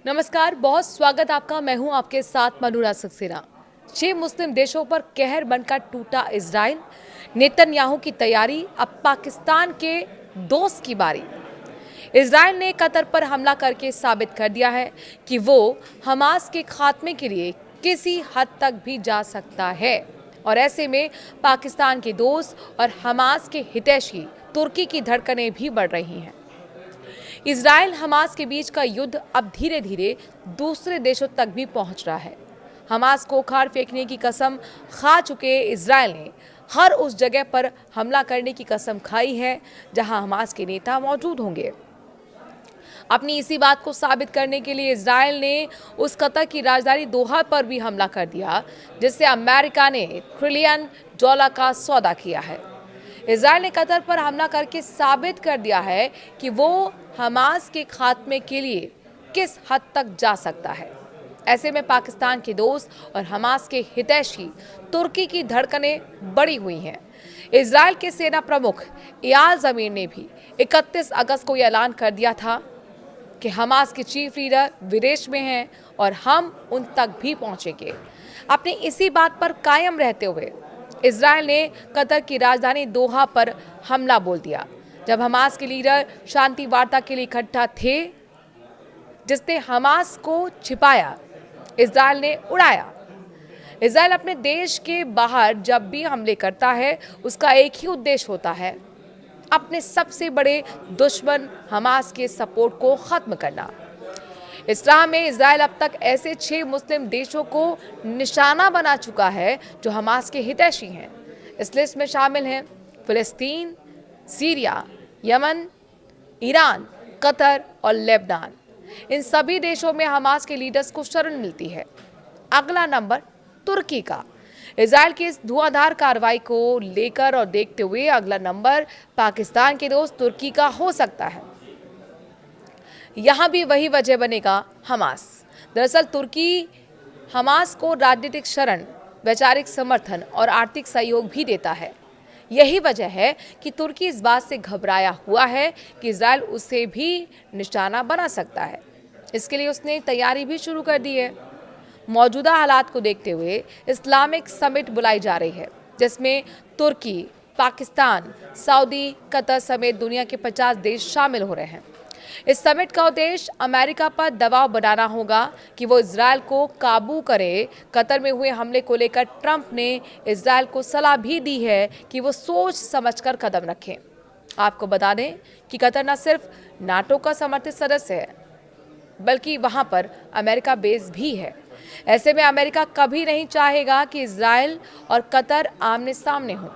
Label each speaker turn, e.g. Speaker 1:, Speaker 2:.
Speaker 1: नमस्कार, बहुत स्वागत आपका। मैं हूं आपके साथ मनुरा सक्सेना। 6 मुस्लिम देशों पर कहर बनकर टूटा इजराइल। नेतन्याहू की तैयारी, अब पाकिस्तान के दोस्त की बारी। इजराइल ने कतर पर हमला करके साबित कर दिया है कि वो हमास के खात्मे के लिए किसी हद तक भी जा सकता है। और ऐसे में पाकिस्तान के दोस्त और हमास के हितैषी तुर्की की धड़कनें भी बढ़ रही हैं। इजराइल हमास के बीच का युद्ध अब धीरे धीरे दूसरे देशों तक भी पहुंच रहा है। हमास को उखाड़ फेंकने की कसम खा चुके इजराइल ने हर उस जगह पर हमला करने की कसम खाई है जहां हमास के नेता मौजूद होंगे। अपनी इसी बात को साबित करने के लिए इजराइल ने उस कतर की राजधानी दोहा पर भी हमला कर दिया, जिससे अमेरिका ने ट्रिलियन डॉलर का सौदा किया है। इजराइल ने कतर पर हमला करके साबित कर दिया है कि वो हमास के खात्मे के लिए किस हद तक जा सकता है। ऐसे में पाकिस्तान के दोस्त और हमास के हितैषी तुर्की की धड़कनें बढ़ी हुई हैं। इजराइल के सेना प्रमुख इयाल ज़मीर ने भी 31 अगस्त को यह ऐलान कर दिया था कि हमास के चीफ लीडर विदेश में हैं और हम उन तक भी पहुंचेंगे। अपनी इसी बात पर कायम रहते हुए इजराइल ने कतर की राजधानी दोहा पर हमला बोल दिया। जब हमास के लीडर शांति वार्ता के लिए इकट्ठा थे, जिसने हमास को छिपाया, इजराइल ने उड़ाया। इजराइल अपने देश के बाहर जब भी हमले करता है, उसका एक ही उद्देश्य होता है, अपने सबसे बड़े दुश्मन हमास के सपोर्ट को खत्म करना। इस राह में इजराइल अब तक ऐसे 6 मुस्लिम देशों को निशाना बना चुका है जो हमास के हितैषी हैं। इस लिस्ट में शामिल हैं फिलिस्तीन, सीरिया, यमन, ईरान, कतर और लेबनान। इन सभी देशों में हमास के लीडर्स को शरण मिलती है। अगला नंबर तुर्की का। इजराइल की इस धुआंधार कार्रवाई को लेकर और देखते हुए अगला नंबर पाकिस्तान के दोस्त तुर्की का हो सकता है। यहाँ भी वही वजह बनेगा हमास। दरअसल तुर्की हमास को राजनीतिक शरण, वैचारिक समर्थन और आर्थिक सहयोग भी देता है। यही वजह है कि तुर्की इस बात से घबराया हुआ है कि इजराइल उसे भी निशाना बना सकता है। इसके लिए उसने तैयारी भी शुरू कर दी है। मौजूदा हालात को देखते हुए इस्लामिक समिट बुलाई जा रही है, जिसमें तुर्की, पाकिस्तान, सऊदी, कतर समेत दुनिया के 50 देश शामिल हो रहे हैं। इस समिट का उद्देश्य अमेरिका पर दबाव बनाना होगा कि वो इजराइल को काबू करे। कतर में हुए हमले को लेकर ट्रंप ने इजराइल को सलाह भी दी है कि वो सोच समझकर कदम रखें। आपको बता दें कि कतर न सिर्फ नाटो का समर्थित सदस्य है, बल्कि वहां पर अमेरिका बेस भी है। ऐसे में अमेरिका कभी नहीं चाहेगा कि इजराइल और कतर आमने सामने हों।